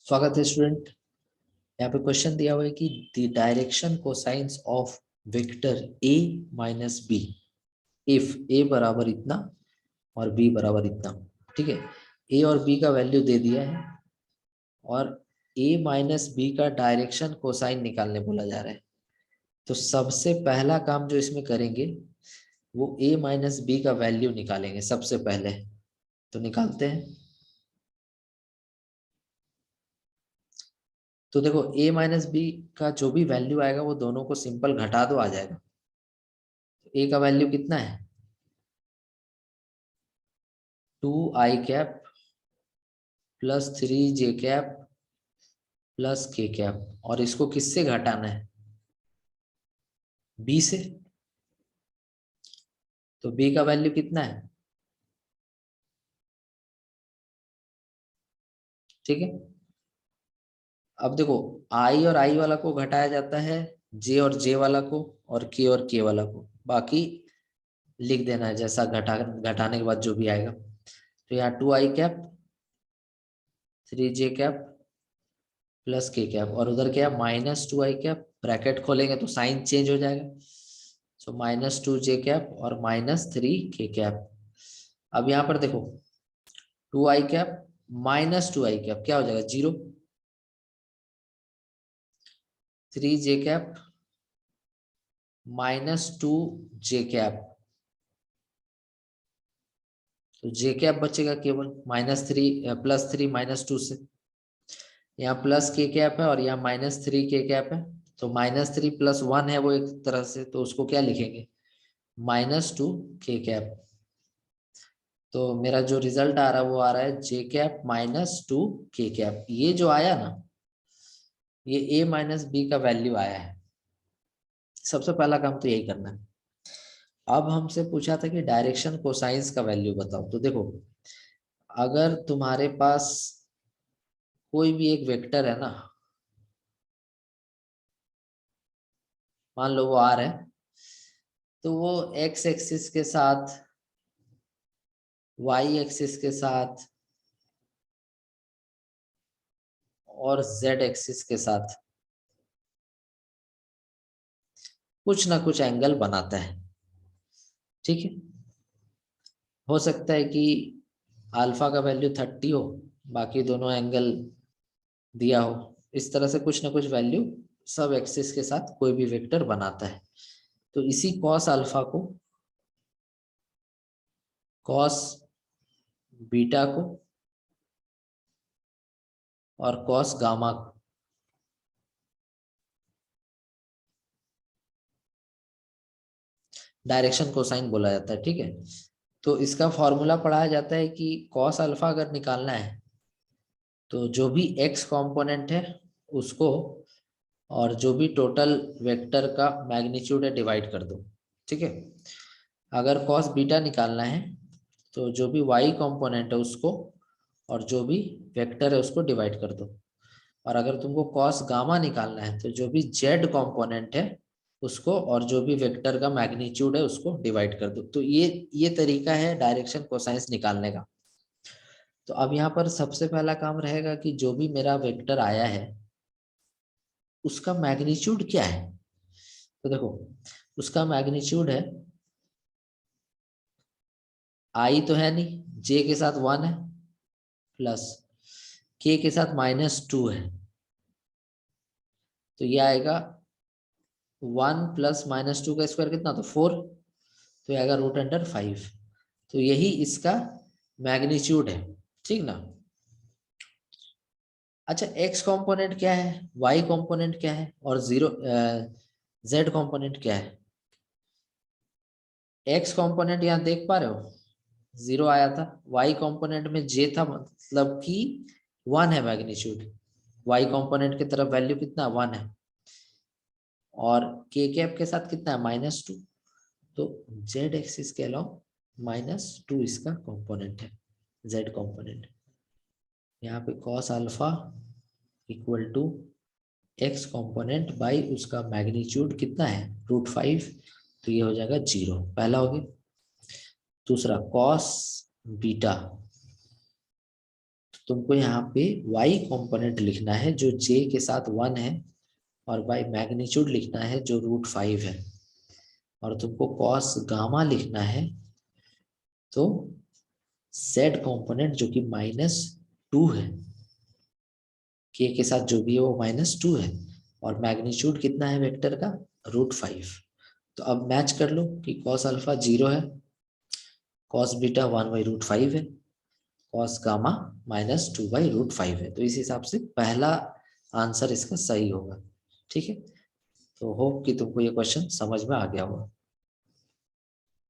स्वागत है स्टूडेंट। यहाँ पे क्वेश्चन दिया हुआ है कि the direction cosines of vector a minus B if a बराबर इतना और b बराबर इतना। ठीक है, a और b का वैल्यू दे दिया है और a माइनस बी का डायरेक्शन कोसाइन निकालने बोला जा रहा है। तो सबसे पहला काम जो इसमें करेंगे वो a माइनस बी का वैल्यू निकालेंगे सबसे पहले। तो निकालते हैं। तो देखो a माइनस बी का जो भी वैल्यू आएगा वो दोनों को सिंपल घटा दो, आ जाएगा। a का वैल्यू कितना है 2i cap plus 3j cap plus k cap, और इसको किससे घटाना है b से। तो b का वैल्यू कितना है, ठीक है। अब देखो i और i वाला को घटाया जाता है j और j वाला को और k वाला को, बाकी लिख देना है जैसा घटाने के बाद जो भी आएगा। तो यहाँ 2i cap 3j cap plus k cap, और उधर क्या है -2i कैप, ब्रैकेट खोलेंगे तो साइन चेंज हो जाएगा। सो -2j कैप और -3k कैप। अब यहाँ पर देखो 2i कैप -2i कैप क्या हो जाएगा 0, 3j कैप -2j कैप, तो j कैप बचेगा केवल -3 +3 -2 से। यहाँ प्लस k कैप है और यहाँ -3k कैप है, तो -3 + 1 है वो एक तरह से, तो उसको क्या लिखेंगे -2k कैप। तो मेरा जो रिजल्ट आ रहा है वो आ रहा है j कैप -2k कैप। ये जो आया ना, ये a माइनस बी का वैल्यू आया है। सबसे पहला काम तो यही करना है। अब हमसे पूछा था कि डायरेक्शन कोसाइंस का वैल्यू बताओ। तो देखो अगर तुम्हारे पास कोई भी एक वेक्टर है ना, मान लो वो r है, तो वो x एक्सिस के साथ, y एक्सिस के साथ और z एक्सिस के साथ कुछ ना कुछ एंगल बनाता है। ठीक है, हो सकता है कि अल्फा का वैल्यू 30 हो, बाकी दोनों एंगल दिया हो। इस तरह से कुछ ना कुछ वैल्यू सब एक्सिस के साथ कोई भी वेक्टर बनाता है। तो इसी कॉस अल्फा को, कॉस बीटा को और कॉस गामा को डायरेक्शन कोसाइन बोला जाता है। ठीक है, तो इसका फॉर्मूला पढ़ाया जाता है कि कॉस अल्फा अगर निकालना है तो जो भी x कंपोनेंट है उसको और जो भी टोटल वेक्टर का मैग्नीट्यूड है डिवाइड कर दो। ठीक है, अगर कॉस बीटा निकालना है तो जो भी y कंपोनेंट है उसको और जो भी वेक्टर है उसको डिवाइड कर दो। और अगर तुमको कॉस गामा निकालना है तो जो भी z कंपोनेंट है उसको और जो भी वेक्टर का मैग्नीट्यूड है उसको डिवाइड कर दो। तो ये तरीका है डायरेक्शन कोसाइंस निकालने का। तो अब यहाँ पर सबसे पहला काम रहेगा कि जो भी मेरा वेक्टर आया है उसका मैग्नीट्यूड क्या है। तो देखो उसका मैग्नीट्यूड है, आई तो है नहीं, जे के साथ 1 है प्लस के साथ -2 है, तो ये आएगा 1 + -2 का स्क्वायर कितना, तो 4, तो ये आएगा √5। तो यही इसका मैग्नीट्यूड है। ठीक ना। अच्छा x कंपोनेंट क्या है, y कंपोनेंट क्या है और z कंपोनेंट क्या है। x कंपोनेंट यहाँ देख पा रहे हो 0 आया था, y कंपोनेंट में j था, मतलब कि 1 है मैग्नीट्यूड। y कंपोनेंट की तरफ वैल्यू कितना 1 है और k कैप के साथ कितना है -2, तो z एक्सिस के अलाउ -2 इसका कंपोनेंट है, z कंपोनेंट। यहाँ पे cos alpha equal to x component by उसका मैग्नीट्यूड कितना है √5, तो ये हो जाएगा 0, पहला हो गया। दूसरा cos बीटा, तुमको यहाँ पे y कंपोनेंट लिखना है जो j के साथ 1 है, और बाय मैग्नीट्यूड लिखना है जो √5 है, और तुमको कॉस गामा लिखना है तो z कंपोनेंट जो कि -2 है, k के साथ जो भी है वो -2 है, और मैग्नीट्यूड कितना है वेक्टर का, √5। तो अब मैच कर लो कि कॉस अल्फा 0 है, कॉस बीटा 1/√5 है, कॉस गामा -2/√5 है। तो इस हिसाब से पहला आंसर इसका सही होगा। ठीक है, तो होप कि तुमको ये क्वेश्चन समझ में आ गया होगा।